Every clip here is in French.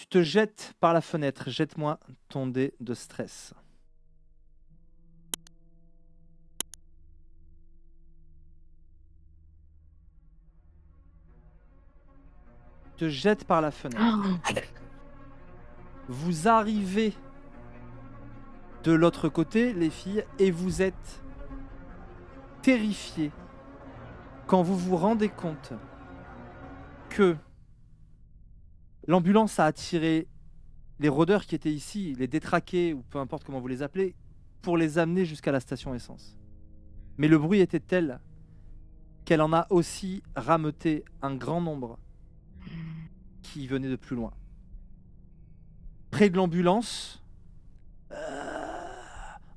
Tu te jettes par la fenêtre. Jette-moi ton dé de stress. Tu te jettes par la fenêtre. Vous arrivez de l'autre côté, les filles, et vous êtes terrifiées quand vous vous rendez compte que l'ambulance a attiré les rôdeurs qui étaient ici, les détraqués, ou peu importe comment vous les appelez, pour les amener jusqu'à la station essence. Mais le bruit était tel qu'elle en a aussi rameuté un grand nombre qui venaient de plus loin. Près de l'ambulance,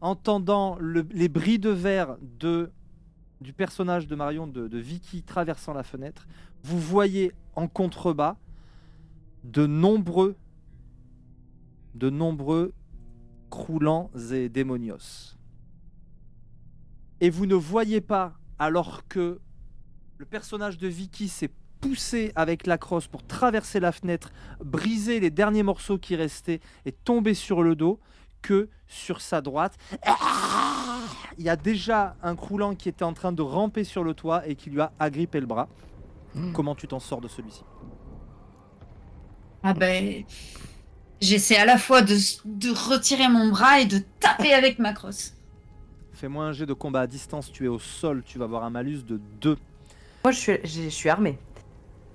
entendant les bris de verre du personnage de Marion, de Vicky traversant la fenêtre, vous voyez en contrebas de nombreux croulants et démonios. Et vous ne voyez pas, alors que le personnage de Vicky s'est poussé avec la crosse pour traverser la fenêtre, briser les derniers morceaux qui restaient et tomber sur le dos, que sur sa droite, il y a déjà un croulant qui était en train de ramper sur le toit et qui lui a agrippé le bras. Comment tu t'en sors de celui-ci? Ah ben, j'essaie à la fois de retirer mon bras et de taper avec ma crosse. Fais-moi un jet de combat à distance, tu es au sol, tu vas avoir un malus de 2. Moi, je suis armée.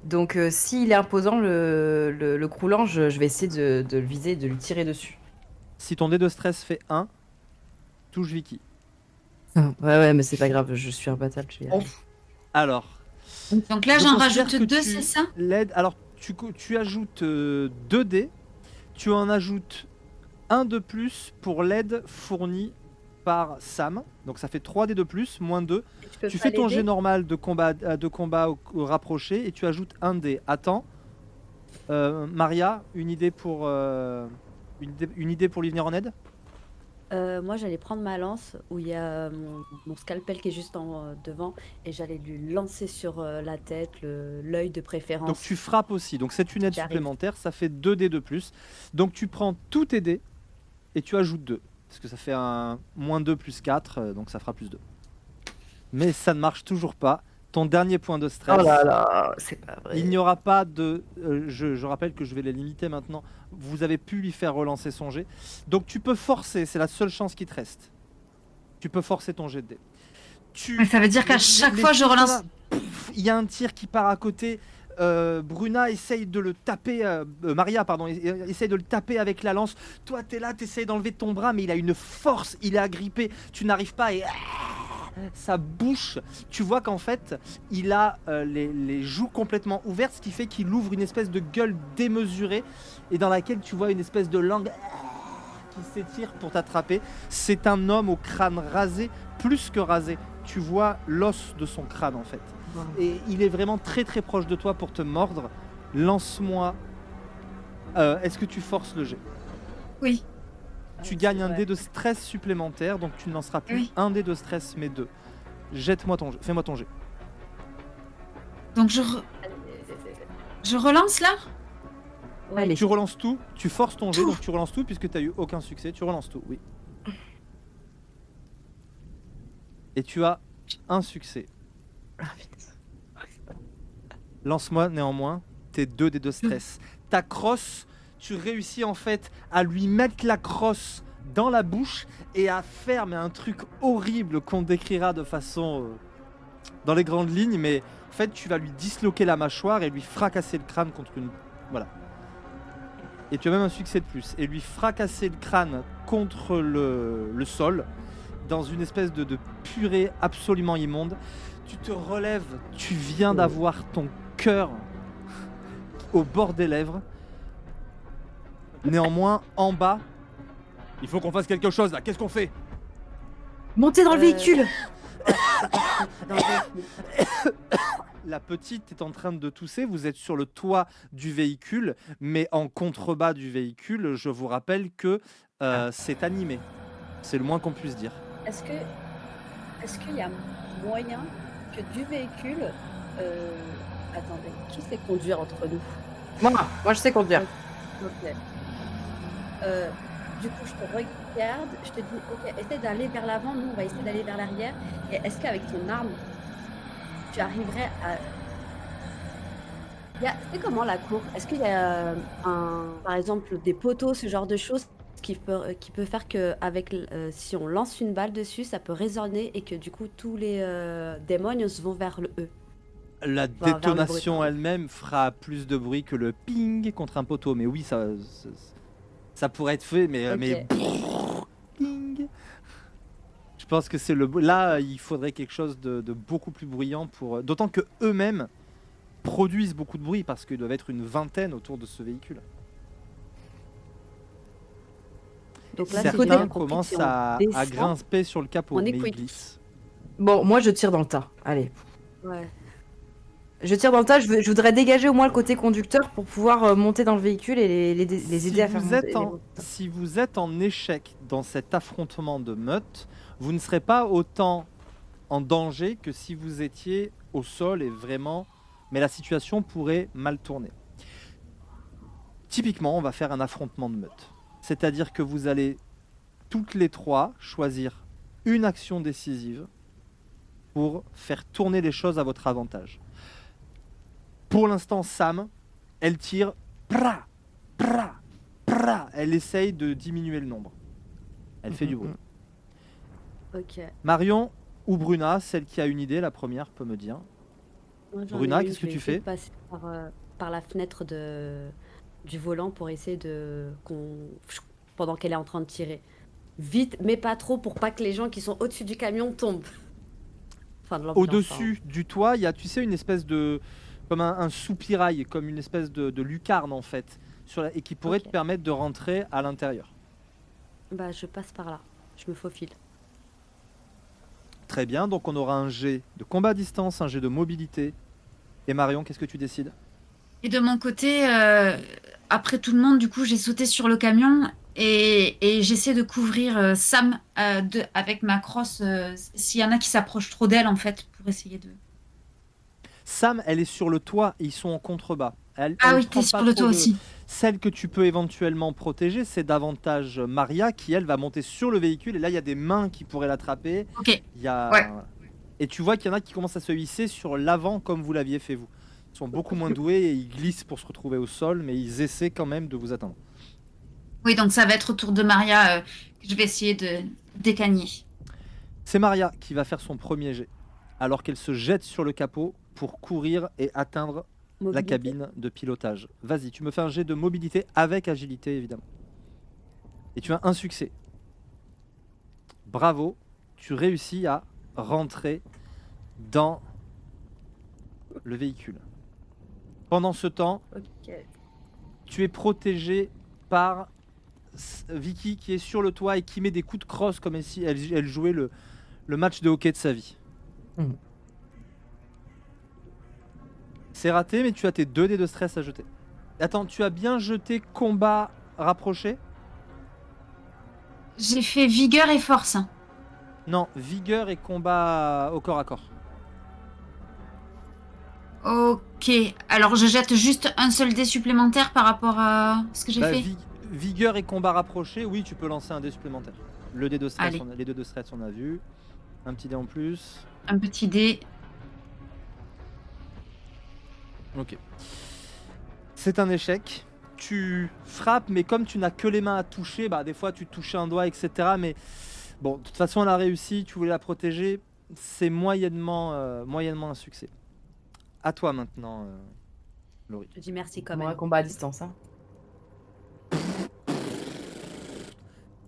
Donc, s'il est imposant, le croulant, je vais essayer de le viser, de lui tirer dessus. Si ton dé de stress fait 1, touche Vicky. Ouais, mais c'est pas grave, je suis imbattable, je vais y arriver. Alors, Donc là, je j'en considère rajoute que 2, tu c'est ça? l'aides. Alors, tu ajoutes 2 dés, tu en ajoutes un de plus pour l'aide fournie par Sam. Donc ça fait 3 dés de plus, moins 2. Tu fais ton jet normal de combat au rapproché et tu ajoutes un dé. Attends, Maria, une idée pour lui venir en aide? Moi, j'allais prendre ma lance où il y a mon scalpel qui est juste devant et j'allais lui lancer sur la tête, l'œil de préférence. Donc tu frappes aussi. Donc c'est une aide J'arrive. supplémentaire, ça fait 2 dés de plus. Donc tu prends tous tes dés et tu ajoutes 2. Parce que ça fait un moins 2 plus 4, donc ça fera plus 2. Mais ça ne marche toujours pas. Ton dernier point de stress. Oh là là, c'est pas vrai. Il n'y aura pas de... je rappelle que je vais les limiter maintenant. Vous avez pu lui faire relancer son jet. Donc tu peux forcer, c'est la seule chance qui te reste. Tu peux forcer ton jet de dés. Mais ça veut dire qu'à chaque fois, je relance. Il y a un tir qui part à côté. Bruna essaye de le taper, Maria pardon, essaye de le taper avec la lance. Toi t'es là, t'essayes d'enlever ton bras, mais il a une force, il est agrippé, tu n'arrives pas et sa bouche, tu vois qu'en fait il a les joues complètement ouvertes, ce qui fait qu'il ouvre une espèce de gueule démesurée et dans laquelle tu vois une espèce de langue qui s'étire pour t'attraper. C'est un homme au crâne rasé, plus que rasé. Tu vois l'os de son crâne en fait. Et il est vraiment très très proche de toi pour te mordre. Lance-moi. Est-ce que tu forces le jet? Oui. Tu gagnes un dé de stress supplémentaire, donc tu ne lanceras plus un dé de stress mais 2. Jette-moi ton jet. Fais-moi ton jet. Donc je relance là? Allez. Tu relances tout, tu forces ton jet, donc tu relances tout puisque tu n'as eu aucun succès. Tu relances tout, oui. Et tu as un succès. Lance-moi néanmoins tes 2 dés de stress. Ta crosse, tu réussis en fait à lui mettre la crosse dans la bouche et à faire un truc horrible qu'on décrira de façon dans les grandes lignes, mais en fait tu vas lui disloquer la mâchoire et lui fracasser le crâne contre une... Voilà. Et tu as même un succès de plus. Et lui fracasser le crâne contre le sol dans une espèce de purée absolument immonde. Tu te relèves, tu viens d'avoir ton cœur au bord des lèvres. Néanmoins, en bas, il faut qu'on fasse quelque chose là. Qu'est-ce qu'on fait? Montez dans le véhicule. La petite est en train de tousser. Vous êtes sur le toit du véhicule, mais en contrebas du véhicule, je vous rappelle que c'est animé. C'est le moins qu'on puisse dire. Est-ce qu'il y a moyen que du véhicule... Attendez, qui sait conduire entre nous? Moi je sais conduire. Ok. Euh, du coup, je te regarde, je te dis, ok, essaie d'aller vers l'avant, nous, on va essayer d'aller vers l'arrière. Et est-ce qu'avec ton arme, tu arriverais à... C'est comment la cour? Est-ce qu'il y a par exemple, des poteaux, ce genre de choses qui peut faire que si on lance une balle dessus, ça peut résonner et que du coup, tous les démons vont vers le E, La enfin, vers le bruit, détonation pardon. elle-même fera plus de bruit que le ping contre un poteau. Mais oui, ça pourrait être fait, mais Ok. ping. Je pense que c'est là, il faudrait quelque chose de beaucoup plus bruyant pour. D'autant que eux-mêmes produisent beaucoup de bruit parce qu'ils doivent être une vingtaine autour de ce véhicule. Donc là, si j'ai Certains bien compris, commencent si on à descend, grimper sur le capot, on est mais ils quick. glissent. Bon, moi je tire dans le tas. Allez. Ouais. Je tire dans le tas, je voudrais dégager au moins le côté conducteur pour pouvoir monter dans le véhicule et les aider à faire monter. Si vous êtes en échec dans cet affrontement de meute, vous ne serez pas autant en danger que si vous étiez au sol et vraiment. Mais la situation pourrait mal tourner. Typiquement, on va faire un affrontement de meute. C'est-à-dire que vous allez toutes les trois choisir une action décisive pour faire tourner les choses à votre avantage. Pour l'instant, Sam, elle tire, pra, pra, pra. Elle essaye de diminuer le nombre. Elle fait du bruit. Ok. Marion ou Bruna, celle qui a une idée, la première peut me dire. Moi, j'en Bruna, ai une, qu'est-ce je que vais tu essayer fais? de passer par la fenêtre du volant pour essayer pendant qu'elle est en train de tirer. Vite, mais pas trop pour pas que les gens qui sont au-dessus du camion tombent. Enfin, de l'ambulance, pardon. Au-dessus du toit, il y a, tu sais, une espèce de. Comme un soupirail, comme une espèce de lucarne en fait, et qui pourrait Ok. te permettre de rentrer à l'intérieur. Bah, je passe par là. Je me faufile. Très bien, donc on aura un jet de combat à distance, un jet de mobilité. Et Marion, qu'est-ce que tu décides? Et de mon côté, après tout le monde, du coup, j'ai sauté sur le camion et j'essaie de couvrir Sam avec ma crosse s'il y en a qui s'approchent trop d'elle, en fait, pour essayer de... Sam, elle est sur le toit et ils sont en contrebas. Ah Elle oui, t'es prend pas sur le trop toit de. aussi. Celle que tu peux éventuellement protéger, c'est davantage Maria qui, elle, va monter sur le véhicule. Et là, il y a des mains qui pourraient l'attraper. Ok, Il y a... ouais. Et tu vois qu'il y en a qui commencent à se hisser sur l'avant comme vous l'aviez fait vous. Ils sont beaucoup moins doués et ils glissent pour se retrouver au sol, mais ils essaient quand même de vous atteindre. Oui, donc ça va être au tour de Maria que je vais essayer de décagner. C'est Maria qui va faire son premier jet, alors qu'elle se jette sur le capot pour courir et atteindre la Mobilité. cabine de pilotage. Vas-y, tu me fais un jet de mobilité avec agilité, évidemment. Et tu as un succès. Bravo, tu réussis à rentrer dans le véhicule. Pendant ce temps, Ok. tu es protégé par Vicky qui est sur le toit et qui met des coups de crosse comme si elle jouait le match de hockey de sa vie. Mhm. C'est raté, mais tu as tes 2 dés de stress à jeter. Attends, tu as bien jeté combat rapproché? J'ai fait vigueur et force. Non, vigueur et combat au corps à corps. Ok, alors je jette juste un seul dé supplémentaire par rapport à ce que j'ai Bah, fait. Vigueur et combat rapproché, oui, tu peux lancer un dé supplémentaire. Le dé de stress, Allez. les 2 de stress, on a vu. Un petit dé en plus. Un petit dé. Ok. C'est un échec. Tu frappes, mais comme tu n'as que les mains à toucher, bah des fois tu touches un doigt, etc. Mais bon, de toute façon, elle a réussi. Tu voulais la protéger. C'est moyennement un succès. À toi maintenant, Laurie. Je dis merci quand Moi, même. combat à distance. Hein.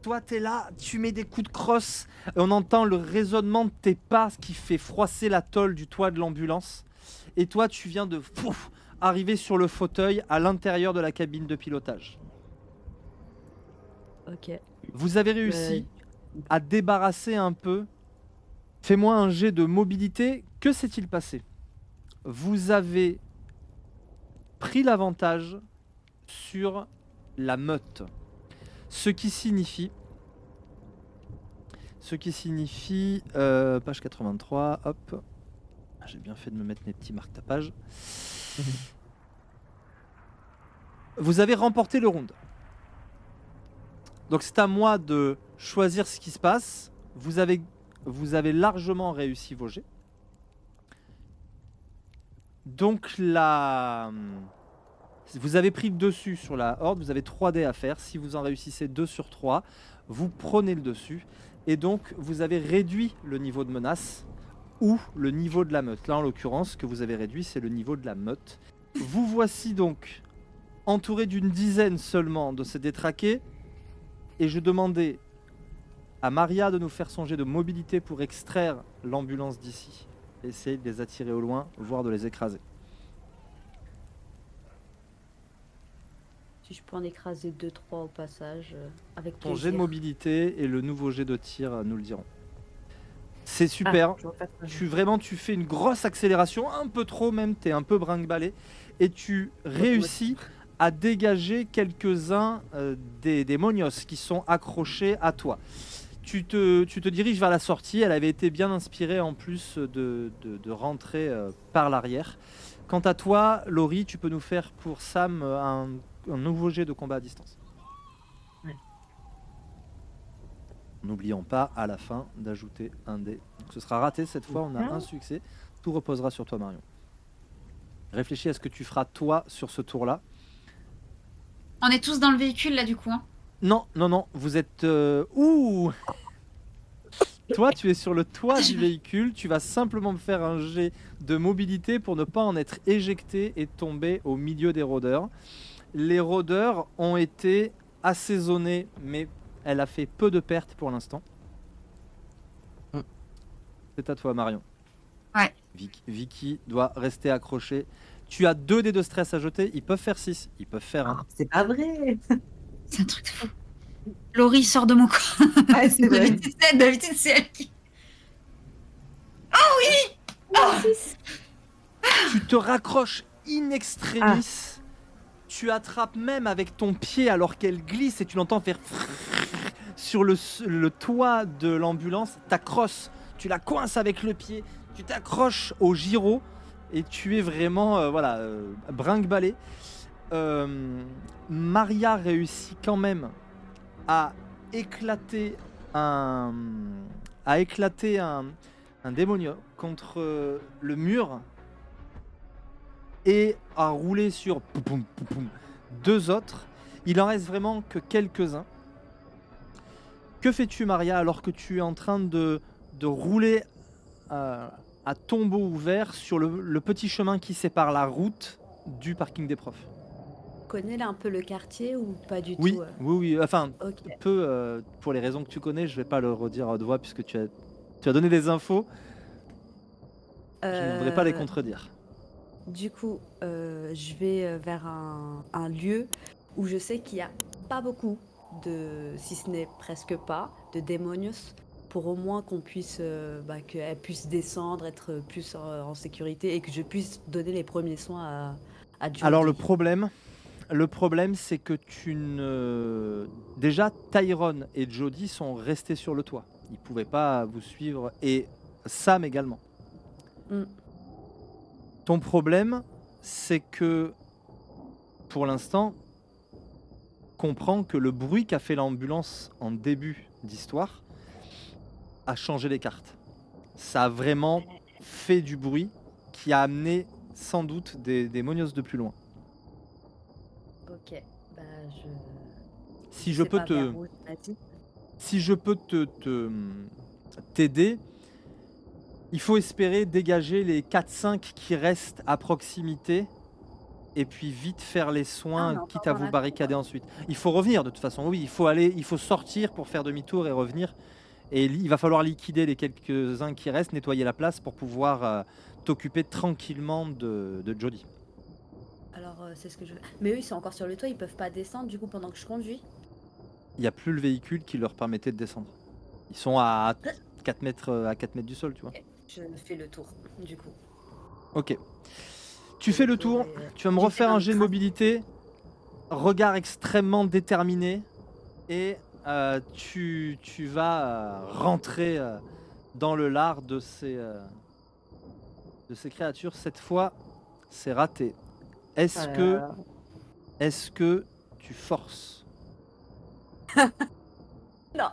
Toi, t'es là, tu mets des coups de crosse. Et on entend le résonnement de tes pas qui fait froisser la tôle du toit de l'ambulance. Et toi, tu viens de arriver sur le fauteuil à l'intérieur de la cabine de pilotage. Ok. Vous avez réussi à débarrasser un peu. Fais-moi un jet de mobilité. Que s'est-il passé? Vous avez pris l'avantage sur la meute. Ce qui signifie, page 83, hop, j'ai bien fait de me mettre mes petits marque-tapages. Vous avez remporté le round. Donc c'est à moi de choisir ce qui se passe. Vous avez largement réussi vos jets. Donc vous avez pris le dessus sur la horde. Vous avez 3 dés à faire. Si vous en réussissez 2 sur 3, vous prenez le dessus. Et donc vous avez réduit le niveau de menace ou le niveau de la meute. Là en l'occurrence, ce que vous avez réduit, c'est le niveau de la meute. Vous voici donc entouré d'une dizaine seulement de ces détraqués. Et je demandais à Maria de nous faire son jet de mobilité pour extraire l'ambulance d'ici. Essayer de les attirer au loin, voire de les écraser. Si je peux en écraser 2-3 au passage, avec Ton plaisir. jet de mobilité et le nouveau jet de tir nous le diront. C'est super. Ah, je vois pas ça. Tu fais une grosse accélération, un peu trop même, t'es un peu brinque-ballé, et tu réussis à dégager quelques-uns des monios qui sont accrochés à toi. Tu te diriges vers la sortie. Elle avait été bien inspirée en plus de rentrer par l'arrière. Quant à toi, Laurie, tu peux nous faire pour Sam un nouveau jet de combat à distance. Ouais. N'oublions pas à la fin d'ajouter un dé. Donc ce sera raté cette fois, on a un succès. Tout reposera sur toi, Marion. Réfléchis à ce que tu feras toi sur ce tour-là. On est tous dans le véhicule là du coup. Hein. Non, vous êtes... Ouh Toi, tu es sur le toit du véhicule, tu vas simplement me faire un jet de mobilité pour ne pas en être éjecté et tomber au milieu des rôdeurs. Les rôdeurs ont été assaisonnés, mais elle a fait peu de pertes pour l'instant. C'est à toi, Marion. Ouais. Vicky doit rester accrochée. Tu as 2 dés de stress à jeter, ils peuvent faire 6, ils peuvent faire 1. Ah, c'est pas vrai. C'est un truc de fou. Laurie sort de mon corps. Ah, c'est vrai. D'habitude, c'est elle qui. Tu te raccroches in extremis. Tu attrapes même avec ton pied alors qu'elle glisse et tu l'entends faire sur le toit de l'ambulance. T'accroches, tu la coinces avec le pied, tu t'accroches au gyro et tu es vraiment brinque-ballé. Maria réussit quand même à éclater un démonio contre le mur et à rouler sur 2 autres. Il en reste vraiment que quelques-uns. Que fais-tu, Maria, alors que tu es en train de rouler à tombeau ouvert sur le petit chemin qui sépare la route du parking des profs? Tu connais là un peu le quartier ou pas du Oui, tout oui, enfin, Ok. peu pour les raisons que tu connais, je vais pas le redire à haute voix puisque tu as donné des infos, je ne voudrais pas les contredire. Du coup, je vais vers un lieu où je sais qu'il n'y a pas beaucoup si ce n'est presque pas, de démonios, pour au moins qu'on puisse, qu'elle puisse descendre, être plus en sécurité et que je puisse donner les premiers soins à Jodie. Alors le problème, c'est que déjà Tyrone et Jodie sont restés sur le toit. Ils pouvaient pas vous suivre et Sam également. Ton problème, c'est que pour l'instant, comprends que le bruit qu'a fait l'ambulance en début d'histoire a changé les cartes. Ça a vraiment fait du bruit qui a amené sans doute des monios de plus loin. Ok, Si je peux t'aider, il faut espérer dégager les 4-5 qui restent à proximité et puis vite faire les soins, quitte à vous barricader ensuite. Il faut revenir de toute façon, oui, il faut sortir pour faire demi-tour et revenir. Et il va falloir liquider les quelques-uns qui restent, nettoyer la place pour pouvoir t'occuper tranquillement de Jodie. Alors, c'est ce que je veux. Mais eux, ils sont encore sur le toit, ils peuvent pas descendre du coup pendant que je conduis. Il n'y a plus le véhicule qui leur permettait de descendre. Ils sont à 4 mètres du sol, tu vois. Je fais le tour, du coup. Ok. Tu fais le tour, tu vas me refaire un jet de mobilité. Regard extrêmement déterminé. Et tu vas rentrer dans le lard de ces créatures. Cette fois, c'est raté. Est-ce que Est-ce que tu forces? Non.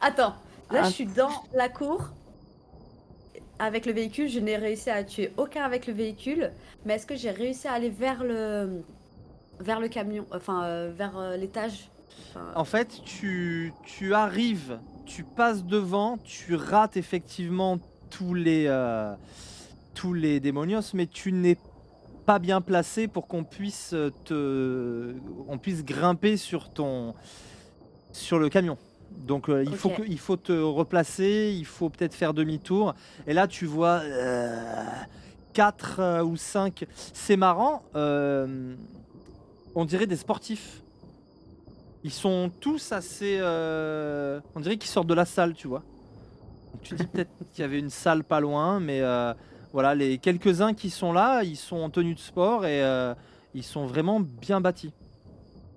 Attends, là Ah. je suis dans la cour avec le véhicule, je n'ai réussi à tuer aucun avec le véhicule, mais est-ce que j'ai réussi à aller vers le camion, enfin vers l'étage? Enfin, En fait, tu arrives, tu passes devant, tu rates effectivement tous les démonios, mais tu n'es pas bien placé pour qu'on puisse on puisse grimper sur le camion. Donc Ok. il faut te replacer, il faut peut-être faire demi-tour. Et là, tu vois 4 ou 5. C'est marrant, on dirait des sportifs. Ils sont tous assez. On dirait qu'ils sortent de la salle, tu vois. Donc, tu dis peut-être qu'il y avait une salle pas loin, mais voilà, les quelques-uns qui sont là, ils sont en tenue de sport et ils sont vraiment bien bâtis.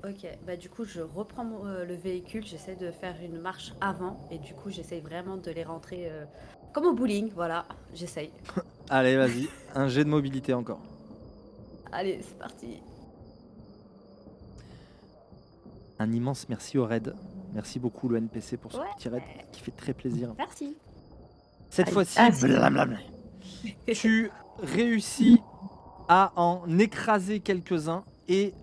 Ok, bah du coup je reprends le véhicule, j'essaie de faire une marche avant et du coup j'essaie vraiment de les rentrer comme au bowling, voilà, j'essaye. Allez, vas-y, un jet de mobilité encore. Allez, c'est parti. Un immense merci au raid. Merci beaucoup le NPC pour ce Ouais. petit raid qui fait très plaisir. Merci. Cette Allez. fois-ci, Ah, c'est- blablabla, tu réussis à en écraser quelques-uns et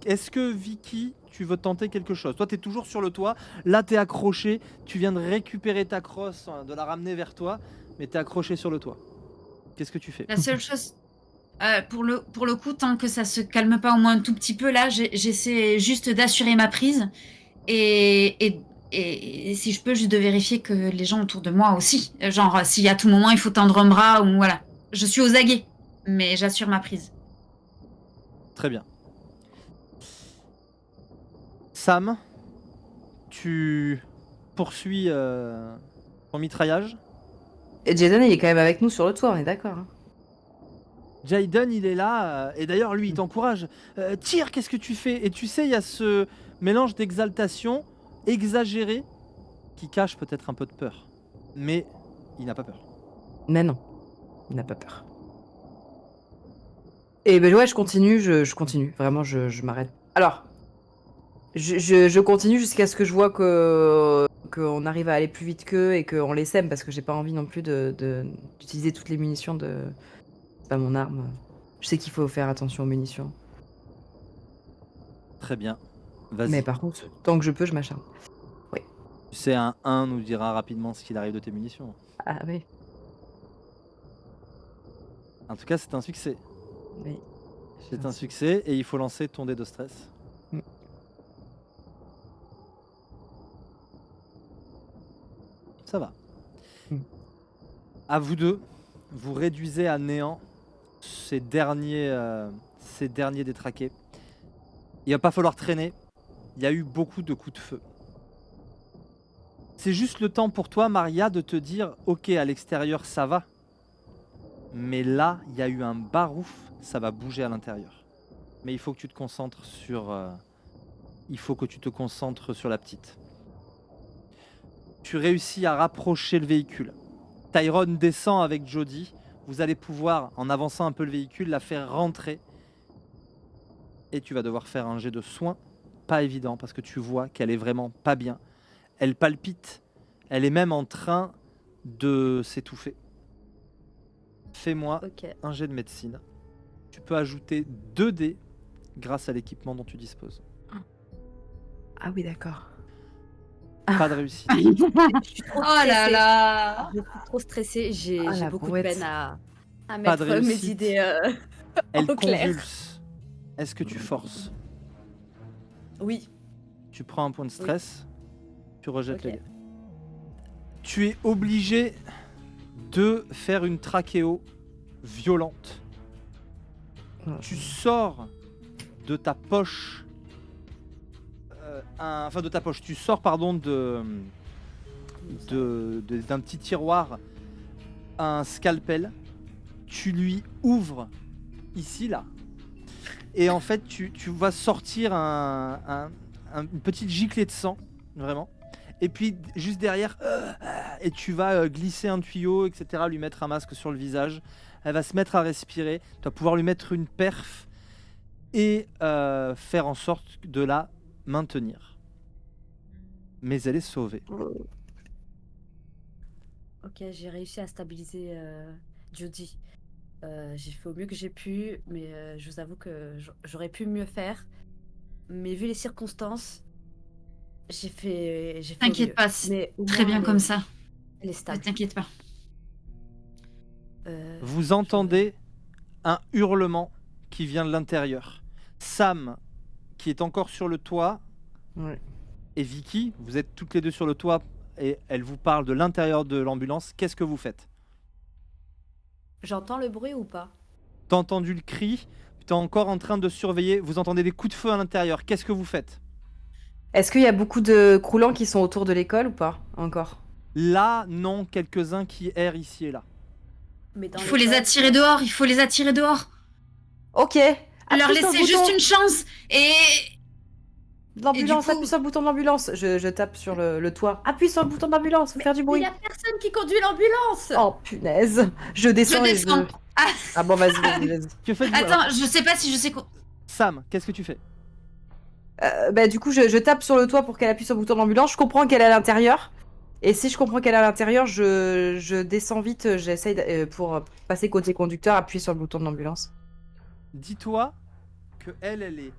est-ce que Vicky, tu veux tenter quelque chose? Toi, tu es toujours sur le toit, là tu es accroché, tu viens de récupérer ta crosse, de la ramener vers toi, mais tu es accroché sur le toit. Qu'est-ce que tu fais? La seule chose, pour le coup, tant que ça se calme pas au moins un tout petit peu, là, j'essaie juste d'assurer ma prise et si je peux, juste de vérifier que les gens autour de moi aussi. Genre, si à tout moment il faut tendre un bras ou voilà. Je suis aux aguets, mais j'assure ma prise. Très bien. Sam, tu poursuis ton mitraillage. Et Jason, il est quand même avec nous sur le toit, on est d'accord. Hein. Jaden, il est là, et d'ailleurs, lui, il t'encourage. Tire, qu'est-ce que tu fais? Et tu sais, il y a ce mélange d'exaltation exagéré qui cache peut-être un peu de peur. Mais il n'a pas peur. Mais non, il n'a pas peur. Et ben ouais, je continue, je continue. Vraiment, je m'arrête. Alors, je continue jusqu'à ce que je vois qu'on arrive à aller plus vite qu'eux et qu'on les sème parce que j'ai pas envie non plus d'utiliser toutes les munitions de. C'est pas mon arme. Je sais qu'il faut faire attention aux munitions. Très bien. Vas-y. Mais par contre, tant que je peux, je m'acharne. Tu sais, un 1 nous dira rapidement ce qu'il arrive de tes munitions. Ah oui, En tout cas, c'est un succès. oui. C'est un succès, et il faut lancer ton dé de stress. Mm. Ça va. Mm. À vous deux, vous réduisez à néant ces derniers détraqués. Il va pas falloir traîner. Il y a eu beaucoup de coups de feu. C'est juste le temps pour toi, Maria, de te dire ok, à l'extérieur ça va, mais là il y a eu un barouf, ça va bouger à l'intérieur. Mais il faut que tu te concentres sur la petite. Tu réussis à rapprocher le véhicule. Tyrone descend avec Jody. Vous allez pouvoir, en avançant un peu le véhicule, la faire rentrer. Et tu vas devoir faire un jet de soin. Pas évident parce que tu vois qu'elle est vraiment pas bien. Elle palpite. Elle est même en train de s'étouffer. Fais-moi Ok. un jet de médecine. Tu peux ajouter 2 dés grâce à l'équipement dont tu disposes. Ah oui, d'accord. Pas de réussite. Je suis trop Oh là stressée. là! Je suis trop stressée. J'ai Ah, la beaucoup brouette. de peine à Pas mettre de mes réussite. idées Elle au clair. convulse. Est-ce que tu forces? Oui. Tu prends un point de stress. Tu rejettes Ok. les dés. Tu es obligé de faire une trachéo violente. Tu sors de ta poche, tu sors pardon d'un petit tiroir un scalpel. Tu lui ouvres ici là, et en fait tu vas sortir une petite giclée de sang, vraiment. Et puis juste derrière, et tu vas glisser un tuyau, etc., lui mettre un masque sur le visage. Elle va se mettre à respirer. Tu vas pouvoir lui mettre une perf et faire en sorte de la maintenir. Mais elle est sauvée. Ok, j'ai réussi à stabiliser Judy. J'ai fait au mieux que j'ai pu, mais je vous avoue que j'aurais pu mieux faire. Mais vu les circonstances, j'ai fait au T'inquiète mieux. pas, c'est Mais au très moins, bien comme ça. elle est Ne stable. t'inquiète pas. Vous entendez un hurlement qui vient de l'intérieur. Sam, qui est encore sur le toit, Ouais. et Vicky, vous êtes toutes les deux sur le toit et elle vous parle de l'intérieur de l'ambulance. Qu'est-ce que vous faites? J'entends le bruit ou pas? T'as entendu le cri, t'es encore en train de surveiller, vous entendez des coups de feu à l'intérieur. Qu'est-ce que vous faites? Est-ce qu'il y a beaucoup de croulants qui sont autour de l'école ou pas encore? Là, non, quelques-uns qui errent ici et là. Mais dans Il faut les l'école, attirer dehors, il faut les attirer dehors. Ok. Leur Appuie sur le laisser juste bouton une chance. Et L'ambulance, Et du coup- appuie sur le bouton de l'ambulance. Je tape sur le toit. Appuie sur le bouton de l'ambulance, faut faire du il bruit. y a personne qui conduit l'ambulance. Oh punaise. Je descends je et descends. Ah bon, vas-y. Que faites-vous alors Attends, je sais pas si je sais quoi. Sam, qu'est-ce que tu fais? Bah du coup, je tape sur le toit pour qu'elle appuie sur le bouton de l'ambulance. Je comprends qu'elle est à l'intérieur. Et si je comprends qu'elle est à l'intérieur, je descends vite. J'essaye pour passer côté conducteur, appuyer sur le bouton de l'ambulance. Dis-toi que elle est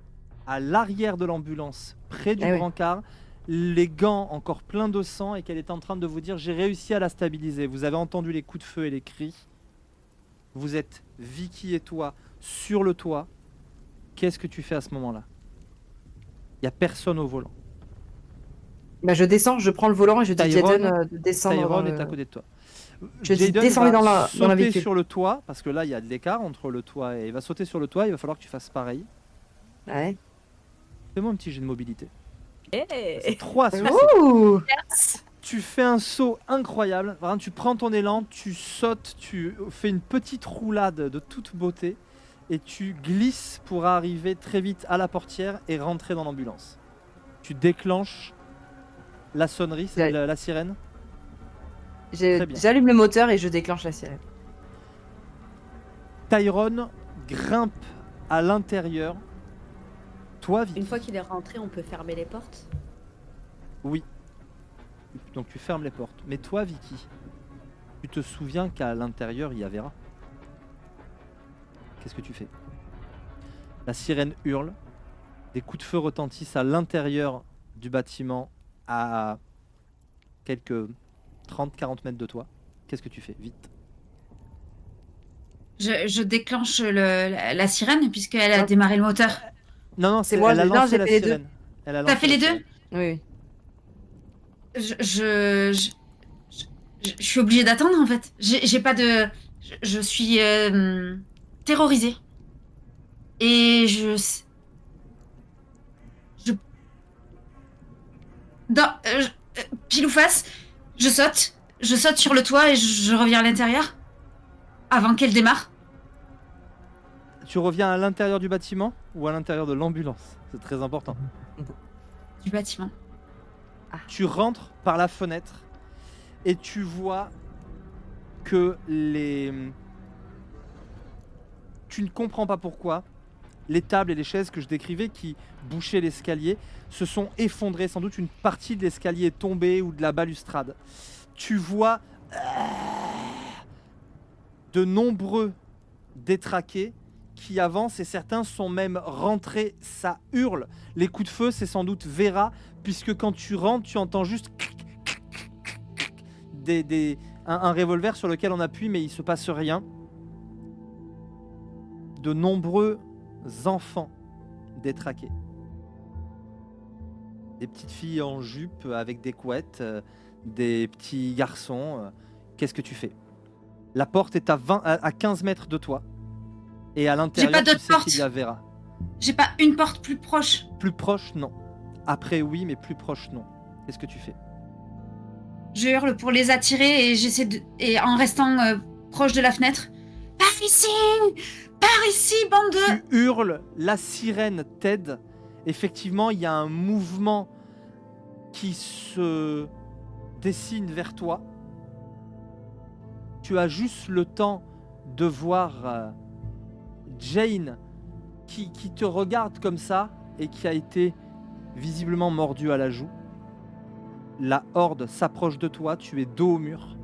à l'arrière de l'ambulance, près du Eh oui. brancard, les gants encore pleins de sang et qu'elle est en train de vous dire j'ai réussi à la stabiliser. Vous avez entendu les coups de feu et les cris. Vous êtes Vicky et toi sur le toit. Qu'est-ce que tu fais à ce moment-là? Il n'y a personne au volant. Bah je descends, je prends le volant et je dis Tyrone- Jaden de descendre. Tyrone dans est le- à côté de toi. Je dis Jaden descendez va dans la sauter véhicule. sur le toit parce que là il y a de l'écart entre le toit et il va sauter sur le toit. Il va falloir que tu fasses pareil. Ouais. Fais-moi un petit jet de mobilité. Eh, C'est 3 succès. Ouh. Tu fais un saut incroyable. Vraiment, tu prends ton élan, tu sautes, tu fais une petite roulade de toute beauté et tu glisses pour arriver très vite à la portière et rentrer dans l'ambulance. Tu déclenches la sonnerie, Ouais. la sirène. Très bien. J'allume le moteur et je déclenche la sirène. Tyrone grimpe à l'intérieur. Toi, Vicky. Une fois qu'il est rentré, on peut fermer les portes. Oui. Donc tu fermes les portes. Mais toi, Vicky, tu te souviens qu'à l'intérieur, il y a Vera. Qu'est-ce que tu fais? La sirène hurle. Des coups de feu retentissent à l'intérieur du bâtiment à quelques 30-40 mètres de toi. Qu'est-ce que tu fais? Vite. Je déclenche la sirène puisqu'elle a Ah. démarré le moteur. Non, C'est moi, elle a non, lancé j'ai la fait les deux. sirène. Elle a T'as lancé fait la les deux? sirène. Oui. Je suis obligée d'attendre en fait. J'ai pas de. Je suis terrorisée. Et pile ou face, je saute sur le toit et je reviens à l'intérieur avant qu'elle démarre. Tu reviens à l'intérieur du bâtiment ou à l'intérieur de l'ambulance? C'est très important. Du bâtiment. Tu rentres par la fenêtre et tu vois que tu ne comprends pas pourquoi les tables et les chaises que je décrivais qui bouchaient l'escalier se sont effondrées. Sans doute une partie de l'escalier est tombée ou de la balustrade. Tu vois de nombreux détraqués qui avancent et certains sont même rentrés. Ça hurle. Les coups de feu, c'est sans doute Vera, puisque quand tu rentres, tu entends juste un revolver sur lequel on appuie, mais il se passe rien. De nombreux enfants détraqués. Des petites filles en jupe avec des couettes, des petits garçons. Qu'est-ce que tu fais? La porte est à 15 mètres de toi. Et à l'intérieur, pas tu d'autre sais porte. qu'il y a Vera. J'ai pas une porte plus proche. Plus proche, non. Après, oui, mais plus proche, non. Qu'est-ce que tu fais? Je hurle pour les attirer et j'essaie de. Et en restant proche de la fenêtre. Par ici! Par ici, bande de. Tu hurles, la sirène t'aide. Effectivement, il y a un mouvement qui se dessine vers toi. Tu as juste le temps de voir Jane qui te regarde comme ça et qui a été visiblement mordue à la joue. La horde s'approche de toi, tu es dos au mur.